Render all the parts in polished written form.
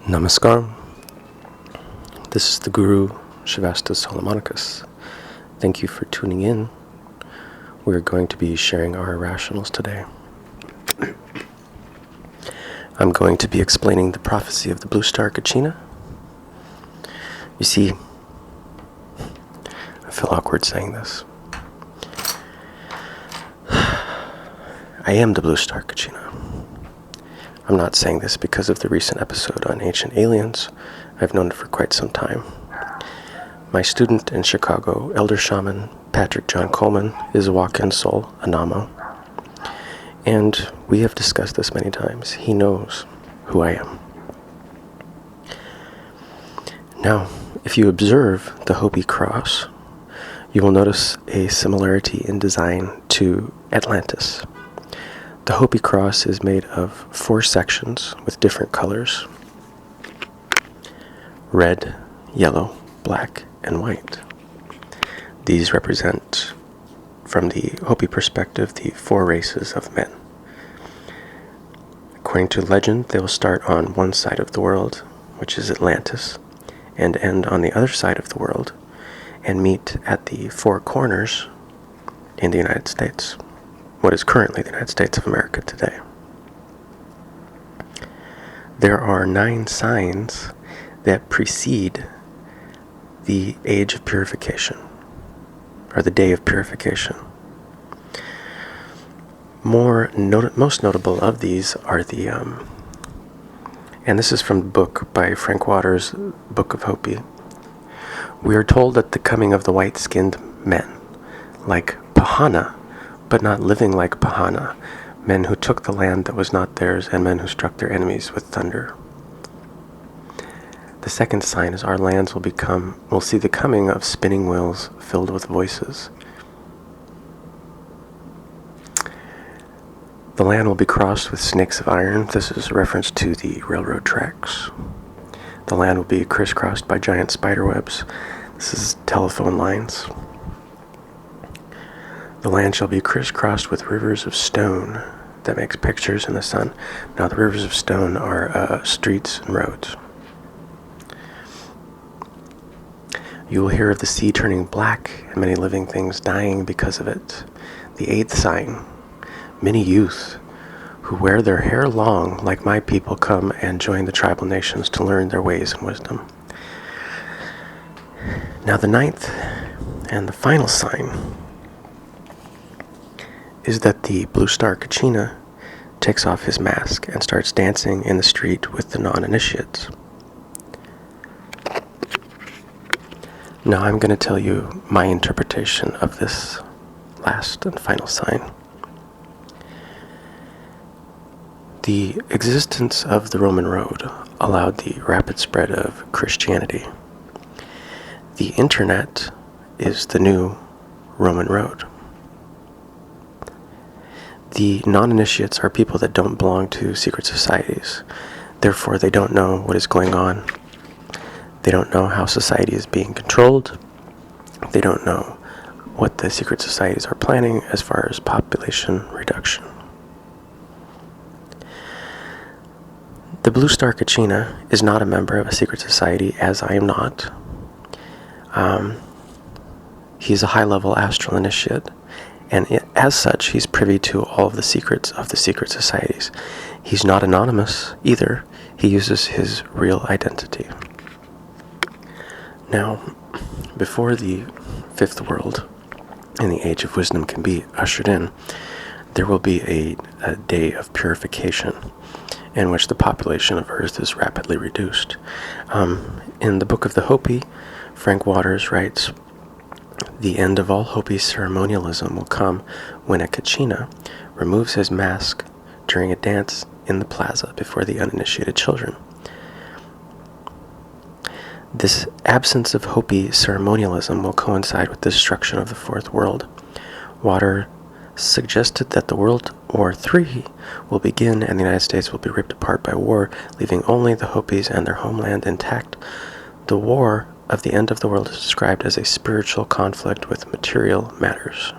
Namaskar. This is the Guru Shivastus Solomonicus. Thank you for tuning in. We're going to be sharing our irrationals today. I'm going to be explaining the prophecy of the Blue Star Kachina. You see, I feel awkward saying this. I am the Blue Star Kachina. I'm not saying this because of the recent episode on ancient aliens. I've known it for quite some time. My student in Chicago, Elder Shaman Patrick John Coleman, is a walk-in soul, a Namo. And we have discussed this many times. He knows who I am. Now, if you observe the Hopi cross, you will notice a similarity in design to Atlantis. The Hopi cross is made of 4 sections with different colors: red, yellow, black, and white. These represent, from the Hopi perspective, the 4 races of men. According to legend, they will start on one side of the world, which is Atlantis, and end on the other side of the world, and meet at the 4 corners in the United States, what is currently the United States of America today. There are 9 signs that precede the age of purification, or the day of purification. Most notable of these are the, and this is from the book by Frank Waters, Book of Hopi. We are told that the coming of the white-skinned men, like Pahana, but not living like Pahana, men who took the land that was not theirs, and men who struck their enemies with thunder. The second sign is our lands will see the coming of spinning wheels filled with voices. The land will be crossed with snakes of iron. This is a reference to the railroad tracks. The land will be crisscrossed by giant spider webs. This is telephone lines. The land shall be crisscrossed with rivers of stone that makes pictures in the sun. Now, the rivers of stone are streets and roads. You will hear of the sea turning black and many living things dying because of it. The 8th sign, many youth who wear their hair long like my people come and join the tribal nations to learn their ways and wisdom. Now, the 9th and the final sign is that the Blue Star Kachina takes off his mask and starts dancing in the street with the non-initiates. Now I'm going to tell you my interpretation of this last and final sign. The existence of the Roman road allowed the rapid spread of Christianity. The internet is the new Roman road. The non-initiates are people that don't belong to secret societies. Therefore, they don't know what is going on. They don't know how society is being controlled. They don't know what the secret societies are planning as far as population reduction. The Blue Star Kachina is not a member of a secret society, as I am not. He's a high-level astral initiate. And as such, he's privy to all of the secrets of the secret societies. He's not anonymous either. He uses his real identity. Now, before the 5th world and the age of wisdom can be ushered in, there will be a day of purification in which the population of Earth is rapidly reduced. In the Book of the Hopi, Frank Waters writes, "The end of all Hopi ceremonialism will come when a Kachina removes his mask during a dance in the plaza before the uninitiated children." This absence of Hopi ceremonialism will coincide with the destruction of the 4th world. Water suggested that the World War III will begin and the United States will be ripped apart by war, leaving only the Hopis and their homeland intact. The war of the end of the world is described as a spiritual conflict with material matters.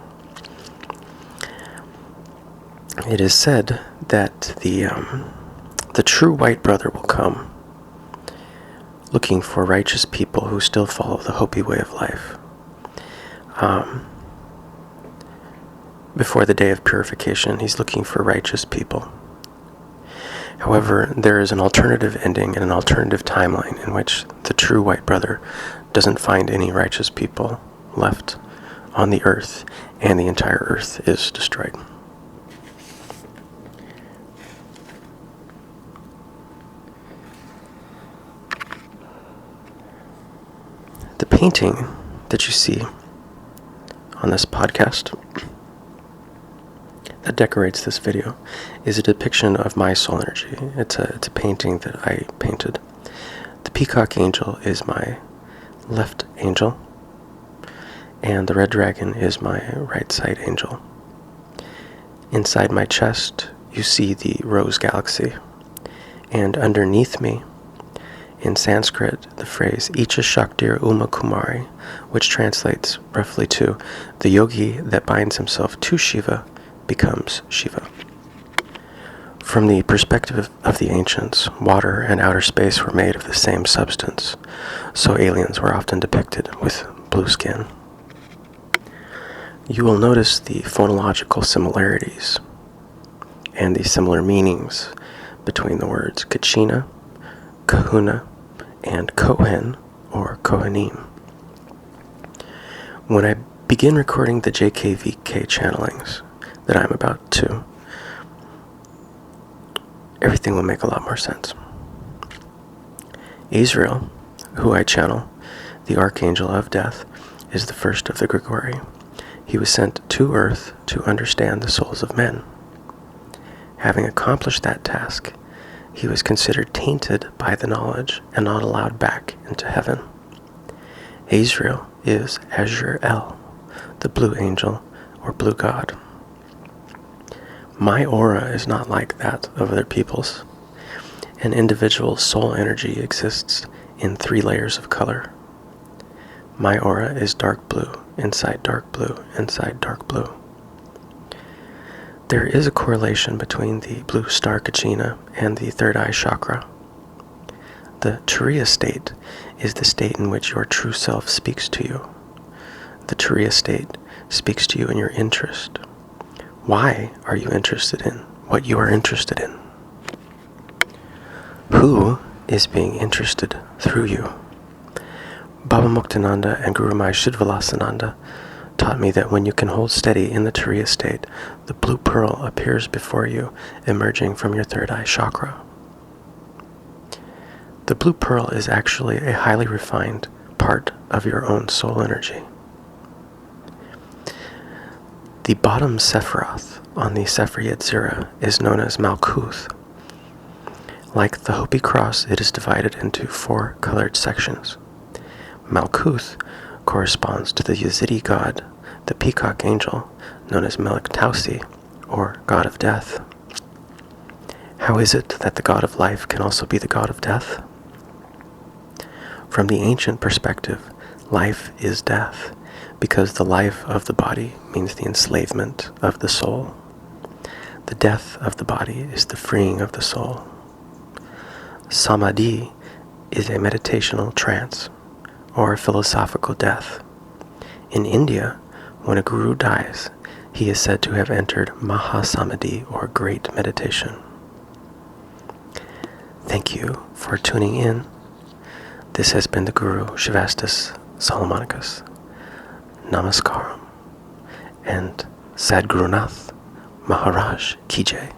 It is said that the true white brother will come looking for righteous people who still follow the Hopi way of life. Before the day of purification, he's looking for righteous people. However, there is an alternative ending and an alternative timeline in which the true white brother doesn't find any righteous people left on the earth, and the entire earth is destroyed. The painting that you see on this podcast that decorates this video is a depiction of my soul energy. It's a painting that I painted. The peacock angel is my left angel, and the red dragon is my right side angel. Inside my chest, you see the rose galaxy, and underneath me, in Sanskrit, the phrase Icha Shaktir Uma Kumari, which translates roughly to the yogi that binds himself to Shiva becomes Shiva. From the perspective of the ancients, water and outer space were made of the same substance, so aliens were often depicted with blue skin. You will notice the phonological similarities and the similar meanings between the words Kachina, Kahuna, and Kohen or Kohanim. When I begin recording the JKVK channelings that I'm about to, everything will make a lot more sense. Israel, who I channel, the Archangel of Death, is the first of the Grigori. He was sent to earth to understand the souls of men. Having accomplished that task, he was considered tainted by the knowledge and not allowed back into heaven. Azrael is Azure El, the blue angel or blue god. My aura is not like that of other people's. An individual's soul energy exists in 3 layers of color. My aura is dark blue, inside dark blue, inside dark blue. There is a correlation between the Blue Star Kachina and the third eye chakra. The Turiya state is the state in which your true self speaks to you. The Turiya state speaks to you in your interest. Why are you interested in what you are interested in? Who is being interested through you? Baba Muktananda and Guru Shivastus taught me that when you can hold steady in the Turiya state, the blue pearl appears before you, emerging from your third eye chakra. The blue pearl is actually a highly refined part of your own soul energy. The bottom Sephiroth on the Sefer Yetzirah is known as Malkuth. Like the Hopi cross, it is divided into 4 colored sections. Malkuth corresponds to the Yazidi god, the peacock angel, known as Melek Tausi, or god of death. How is it that the god of life can also be the god of death? From the ancient perspective, life is death, because the life of the body means the enslavement of the soul. The death of the body is the freeing of the soul. Samadhi is a meditational trance, or a philosophical death. In India, when a guru dies, he is said to have entered Mahasamadhi, or great meditation. Thank you for tuning in. This has been the Guru Shivastus Solomonicus. Namaskaram, and Sadgurunath Maharaj Ki Jai.